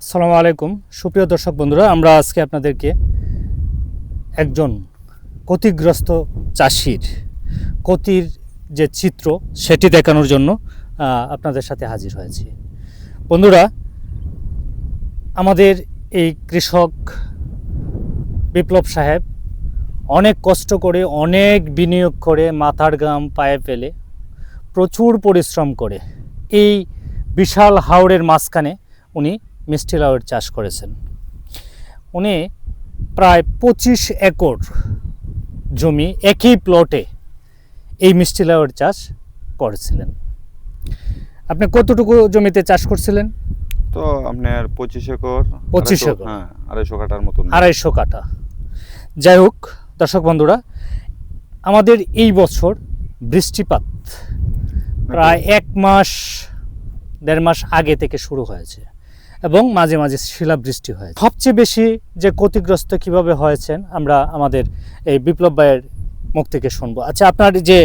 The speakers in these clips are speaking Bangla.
আসসালামু আলাইকুম সুপ্রিয় দর্শক বন্ধুরা, আমরা আজকে আপনাদেরকে একজন ক্ষতিগ্রস্ত চাষির ক্ষতির যে চিত্র সেটি দেখানোর জন্য আপনাদের সাথে হাজির হয়েছি। বন্ধুরা, আমাদের এই কৃষক বিপ্লব সাহেব অনেক কষ্ট করে, অনেক বিনিয়োগ করে, মাথার ঘাম পায়ে ফেলে, প্রচুর পরিশ্রম করে এই বিশাল হাওরের মাঝখানে উনি মিষ্টি লাউয়ের চাষ করেছেন। উনি প্রায় 25 একর জমি একই প্লটে এই মিষ্টি লাউয়ের চাষ করেছিলেন। আপনি কতটুকু জমিতে চাষ করছিলেন? তো আপনার 25 একর, 25 একর, হ্যাঁ 250 কাঠার মতন। 250 কাঠা। যাই হোক দর্শক বন্ধুরা, আমাদের এই বছর বৃষ্টিপাত প্রায় 1-1.5 মাস আগে থেকে শুরু হয়েছে এবং মাঝে মাঝে শিলাবৃষ্টি হয়েছে। সবচেয়ে বেশি যে ক্ষতিগ্রস্ত কিভাবে হয়েছেন আমরা আমাদের এই বিপ্লব ভাইয়ের মুখ থেকে শুনবো। আচ্ছা, আপনার যে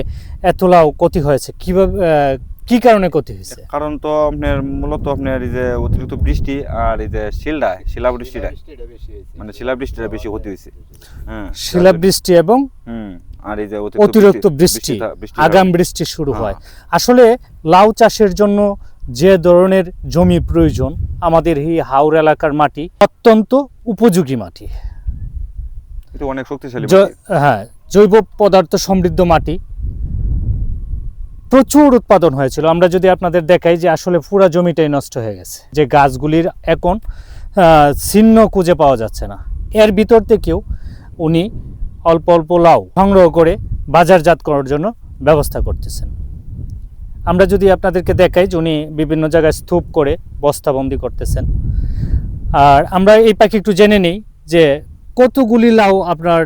এত লাউ ক্ষতি হয়েছে কিভাবে, কি কারণে ক্ষতি হয়েছে? কারণ তো আপনার মূলত আপনার এই যে অতিরিক্ত বৃষ্টি আর এই যে শিলাবৃষ্টিটা মানে শিলাবৃষ্টিটা বেশি ক্ষতি হয়েছে। হ্যাঁ, শিলাবৃষ্টি এবং আর এই যে অতিরিক্ত বৃষ্টি, আগাম বৃষ্টি শুরু হয়। আসলে লাউ চাষের জন্য যে ধরনের জমি প্রয়োজন, আমাদের এই হাওর এলাকার মাটি অত্যন্ত উপযোগী মাটি, এটা অনেক শক্তিশালী। হ্যাঁ, জৈব পদার্থ সমৃদ্ধ মাটি, প্রচুর উৎপাদন হয়েছিল। আমরা যদি আপনাদের দেখাই যে আসলে পুরো জমিটাই নষ্ট হয়ে গেছে, যে গাছগুলির এখন চিহ্ন খুঁজে পাওয়া যাচ্ছে না। এর ভিতর থেকেও উনি অল্প অল্প লাউ সংগ্রহ করে বাজারজাত করার জন্য ব্যবস্থা করতেছেন। আমরা যদি আপনাদেরকে দেখাই যে উনি বিভিন্ন জায়গায় স্তূপ করে বস্তাবন্দি করতেছেন। আর আমরা এই পাখি একটু জেনে নিই যে কতগুলি লাউ আপনার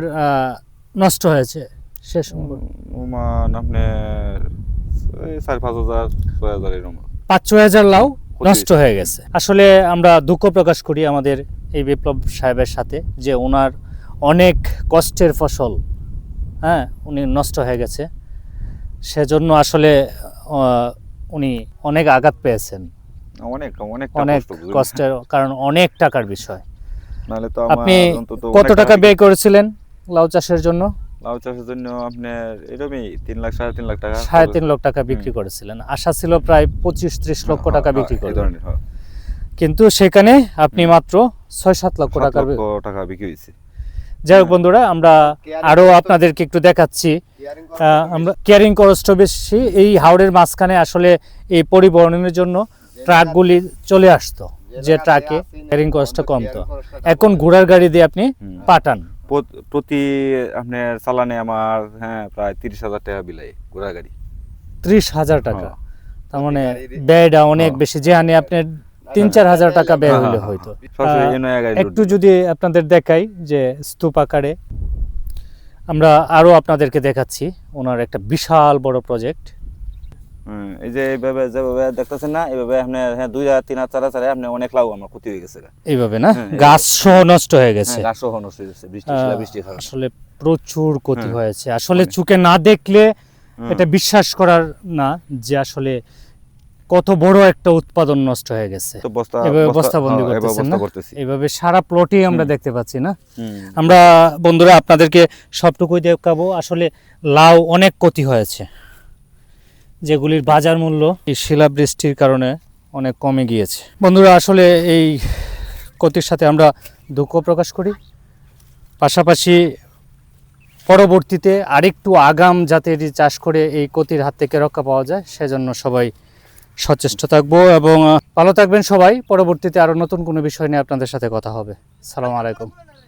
নষ্ট হয়েছে শেষ আপনার 4-5 হাজার 6,000 এরকম 5-6 হাজার লাউ নষ্ট হয়ে গেছে। আসলে আমরা দুঃখ প্রকাশ করি আমাদের এই বিপ্লব সাহেবের সাথে যে ওনার অনেক কষ্টের ফসল উনি নষ্ট হয়ে গেছে। সেজন্য আসলে উনি অনেক আঘাত পেয়েছেন, অনেক কষ্টের, কারণ অনেক টাকার বিষয়। আপনি কত টাকা ব্যয় করেছিলেন লাউ চাষের জন্য? লাউ চাষের জন্য আপনার এরকমই 3 লাখ 3.5 লাখ টাকা, 3.5 লাখ টাকা বিক্রি করেছিলেন। আশা ছিল প্রায় 25-30 লক্ষ টাকা বিক্রি করবেন, কিন্তু সেখানে আপনি মাত্র 6-7 লক্ষ টাকা বিক্রি হয়েছে। যাই হোক বন্ধুরা, আমরা আরো আপনাদেরকে একটু দেখাচ্ছি। আমরা কেয়ারিং কষ্ট বেশি, এই হাওড়ের মাঝখানে আসলে এই পরিবহনের জন্য ট্রাকগুলি চলে আসতো, যে ট্রাকে কেয়ারিং কষ্ট কমতো। এখন ঘোড়ার গাড়ি দিয়ে আপনি পাঠান। প্রতি আপনার চালানে আমার প্রায় 30,000 টাকা বিলাই ঘোড়া গাড়ি। 30,000 টাকা, তার মানে ব্যয়টা অনেক বেশি। যেখানে আপনার 3-4 হাজার টাকা ব্যয় হলে হয়তো। একটু যদি আপনাদের দেখাই যে স্তূপ আকারে, আমরা আরো আপনাদেরকে দেখাচ্ছি ওনার একটা বিশাল বড় প্রজেক্ট। এই যে এইভাবে যেভাবে দেখতেছেন না, এইভাবে আপনি 2-3 চারা আপনি অনেক লাউ আমার ক্ষতি হয়ে গেছে এইভাবে না, গাছ সহ নষ্ট হয়ে গেছে। গাছ সহ নষ্ট হয়ে গেছে বৃষ্টি কারণে। আসলে প্রচুর ক্ষতি হয়েছে। আসলে চোখে না দেখলে এটা বিশ্বাস করার না যে আসলে কত বড় একটা উৎপাদন নষ্ট হয়ে গেছে। এভাবে বস্তাবন্দি করতেছেন না, এইভাবে সারা প্লটে আমরা দেখতে পাচ্ছি না। আমরা বন্ধুরা আপনাদেরকে সবটুকুই দেখাবো। আসলে লাউ অনেক ক্ষতি হয়েছে, যেগুলির বাজার মূল্য এই শিলাবৃষ্টির কারণে অনেক কমে গিয়েছে। বন্ধুরা, আসলে এই ক্ষতির সাথে আমরা দুঃখ প্রকাশ করি, পাশাপাশি পরবর্তীতে আরেকটু আগাম জাতের চাষ করে এই ক্ষতির হাত থেকে রক্ষা পাওয়া যায়, সেজন্য সবাই সচেষ্ট থাকবো এবং ভালো থাকবেন সবাই। পরবর্তীতে আরও নতুন কোনো বিষয় নিয়ে আপনাদের সাথে কথা হবে। আসসালামু আলাইকুম।